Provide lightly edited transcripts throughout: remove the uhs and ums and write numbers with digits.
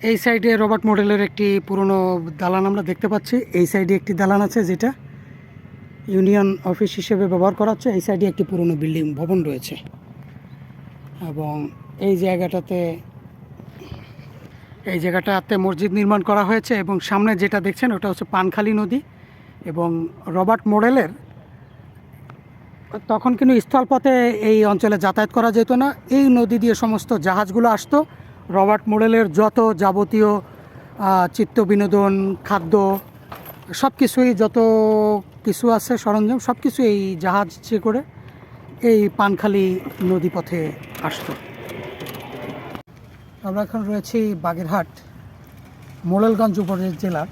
এই সাইডে রবার্ট মডেলের একটি পুরনো দালান আমরা দেখতে পাচ্ছি। এই সাইডে একটি দালান আছে যেটা ইউনিয়ন অফিস হিসেবে ব্যবহার করা হচ্ছে। এই সাইডে একটি পুরনো বিল্ডিং ভবন রয়েছে এবং এই জায়গাটাতে মসজিদ নির্মাণ করা হয়েছে এবং সামনে যেটা দেখছেন ওটা হচ্ছে পানখালী নদী। এবং রবার্ট মডেলের তখন কিন্তু স্থলপথে এই অঞ্চলে যাতায়াত করা যেত না, এই নদী দিয়ে সমস্ত জাহাজগুলো আসতো। রবার্ট মডেলের যত যাবতীয় চিত্ত বিনোদন, খাদ্য, সব কিছুই যত কিছু আছে সরঞ্জাম সব কিছু এই জাহাজে করে এই পানখালী নদীপথে আসতো। আমরা এখন রয়েছি বাগেরহাট মোড়েলগঞ্জ উপজেলার,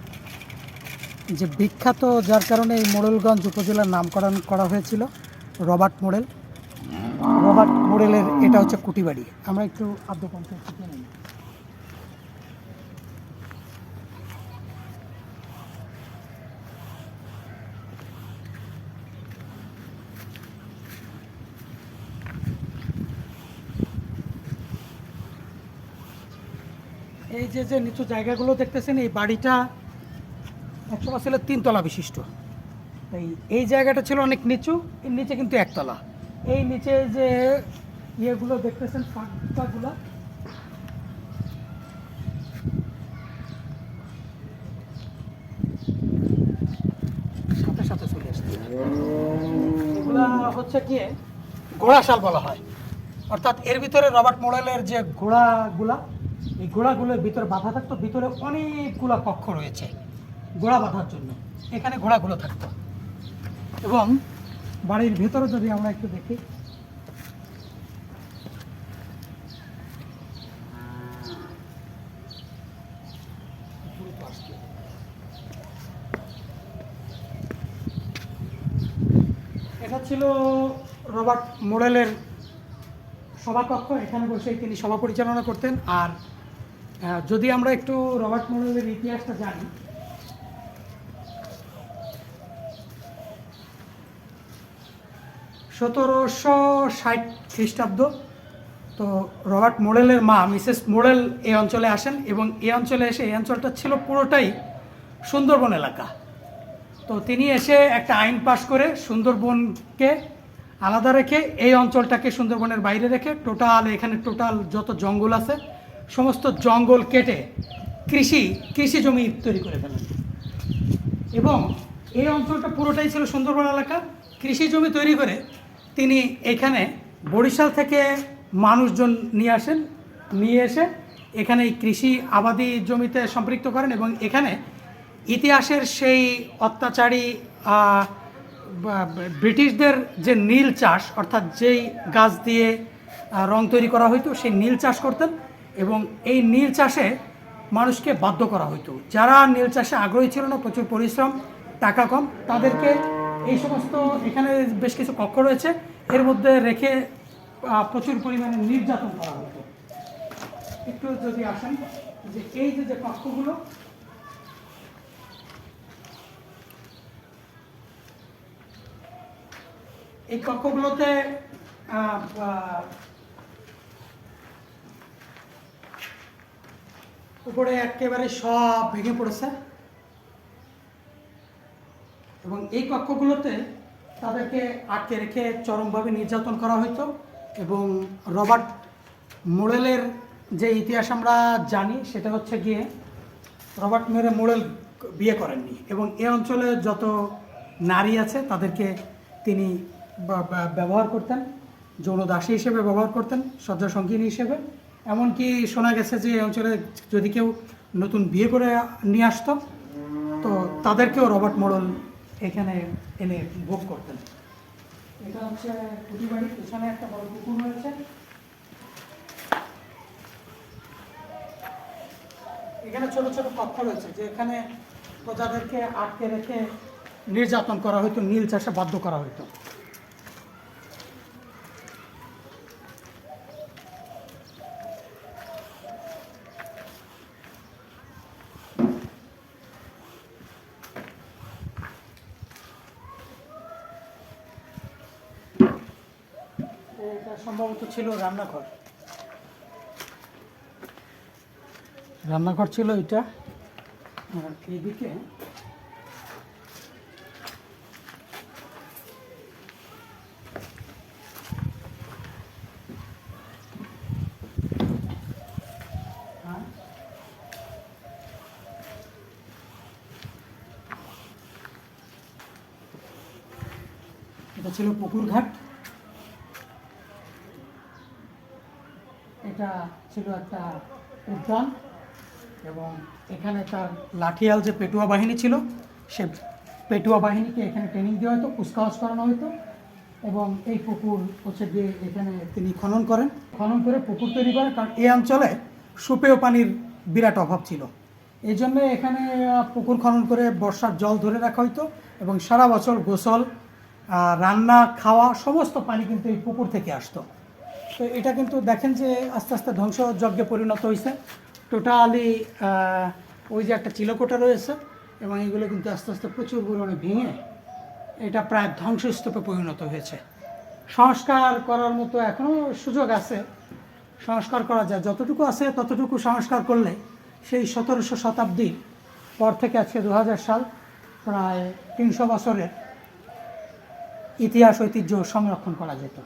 যে বিখ্যাত যার কারণে এই মোড়েলগঞ্জ উপজেলার নামকরণ করা হয়েছিল রবার্ট মডেলের এটা হচ্ছে কুটিবাড়ি। আমরা একটু আদ্যপন্থে নিই। এই যে নিচু জায়গাগুলো দেখতেছেন, এই বাড়িটা একসময় ছিল 3 তলা বিশিষ্ট। এই জায়গাটা ছিল অনেক নিচু, এর নিচে কিন্তু 1 তলা। এই নিচে যে ইয়েগুলো দেখতেছেন, ফাঁকগুলো, সাথে সাথে চলে আসছে, এগুলা হচ্ছে গিয়ে ঘোড়াশাল বলা হয়। অর্থাৎ এর ভিতরে রবার্ট মডেলের যে ঘোড়াগুলা, এই ঘোড়াগুলোর ভিতরে বাঁধা থাকতো। ভিতরে অনেকগুলো কক্ষ রয়েছে ঘোড়া বাঁধার জন্য, এখানে ঘোড়াগুলো থাকতো। এবং বাড়ির ভেতরে যদি আমরা একটু দেখি, এটা ছিল রবার্ট মডেলের সভাকক্ষ। এখানে বসে তিনি সভা পরিচালনা করতেন। আর যদি আমরা একটু রবার্ট মডেলের ইতিহাসটা জানি, 1760 খ্রিস্টাব্দ। তো রবার্ট মডেলের মা মিসেস মডেল এই অঞ্চলে আসেন এবং এই অঞ্চলে এসে, এই অঞ্চলটা ছিল পুরোটাই সুন্দরবন এলাকা। তো তিনি এসে একটা আইন পাশ করে সুন্দরবনকে আলাদা রেখে এই অঞ্চলটাকে সুন্দরবনের বাইরে রেখে এখানে টোটাল যত জঙ্গল আছে সমস্ত জঙ্গল কেটে কৃষি জমি তৈরি করে ফেলেন। এবং এই অঞ্চলটা পুরোটাই ছিল সুন্দরবন এলাকা। কৃষি জমি তৈরি করে তিনি এখানে বরিশাল থেকে মানুষজন নিয়ে এসে এখানে কৃষি আবাদি জমিতে সম্পৃক্ত করেন। এবং এখানে ইতিহাসের সেই অত্যাচারী ব্রিটিশদের যে নীল চাষ, অর্থাৎ যেই গাছ দিয়ে রং তৈরি করা হইতো, সেই নীল চাষ করতেন। এবং এই নীল চাষে মানুষকে বাধ্য করা হইতো। যারা নীল চাষে আগ্রহী ছিল না, প্রচুর পরিশ্রম, টাকা কম, তাদেরকে এই সমস্ত, এখানে বেশ কিছু কক্ষ রয়েছে, এর মধ্যে রেখে প্রচুর পরিমাণে নির্যাতন করা হতো। একটু যদি আসেন, যে এই যে কক্ষগুলো, এই কক্ষগুলোতে উপরে একেবারে সব ভেঙে পড়েছে। এবং এই কক্ষগুলোতে তাদেরকে আটকে রেখে চরমভাবে নির্যাতন করা হতো। এবং রবার্ট মডেলের যে ইতিহাস আমরা জানি সেটা হচ্ছে গিয়ে, রবার্ট মডেল বিয়ে করেননি এবং এ অঞ্চলে যত নারী আছে তাদেরকে তিনি ব্যবহার করতেন, যৌনদাসী হিসেবে ব্যবহার করতেন, শয্যা সঙ্গিনী হিসেবে। এমনকি শোনা গেছে যে এই অঞ্চলে যদি কেউ নতুন বিয়ে করে নিয়ে আসতো, তো তাদেরকেও রবার্ট মডেল এখানে এনে ভোগ করতেন। এটা হচ্ছে কুটিবাড়ি, পেছনে একটা বড় পুকুর রয়েছে। এখানে ছোট ছোট কক্ষ রয়েছে, যে এখানে প্রজাদেরকে আটকে রেখে নির্যাতন করা হতো, নীল চাষে বাধ্য করা হতো। এটা সম্ভবত ছিল রান্নাঘর। রান্নাঘর ছিল এটা, আর এইদিকে এটা ছিল পুকুর ঘাট, এটা ছিল একটা উদ্যান, এবং এখানে তার লাঠিয়াল যে পেটুয়া বাহিনী ছিল, সে পেটুয়া বাহিনীকে এখানে ট্রেনিং দেওয়া হতো, কুচকাওয়াজ করানো হতো। এবং এই পুকুর হচ্ছে গিয়ে এখানে তিনি খনন করেন, খনন করে পুকুর তৈরি করেন, কারণ এই অঞ্চলে সুপেয় পানির বিরাট অভাব ছিল। এই জন্য এখানে পুকুর খনন করে বর্ষার জল ধরে রাখা হতো, এবং সারা বছর গোসল, রান্না, খাওয়া সমস্ত পানি কিন্তু এই পুকুর থেকে আসতো। তো এটা কিন্তু দেখেন যে আস্তে আস্তে ধ্বংসযজ্ঞে পরিণত হয়েছে। টোটালি ওই যে একটা চিলকোটা রয়েছে, এবং এগুলো কিন্তু আস্তে আস্তে প্রচুর পরিমাণে ভেঙে এটা প্রায় ধ্বংসস্তূপে পরিণত হয়েছে। সংস্কার করার মতো এখনও সুযোগ আছে, সংস্কার করা যায়, যতটুকু আছে ততটুকু সংস্কার করলে সেই 1700 শতাব্দীর পর থেকে আজকে 2000 সাল, প্রায় 300 বছরের ইতিহাস ঐতিহ্য সংরক্ষণ করা যেত।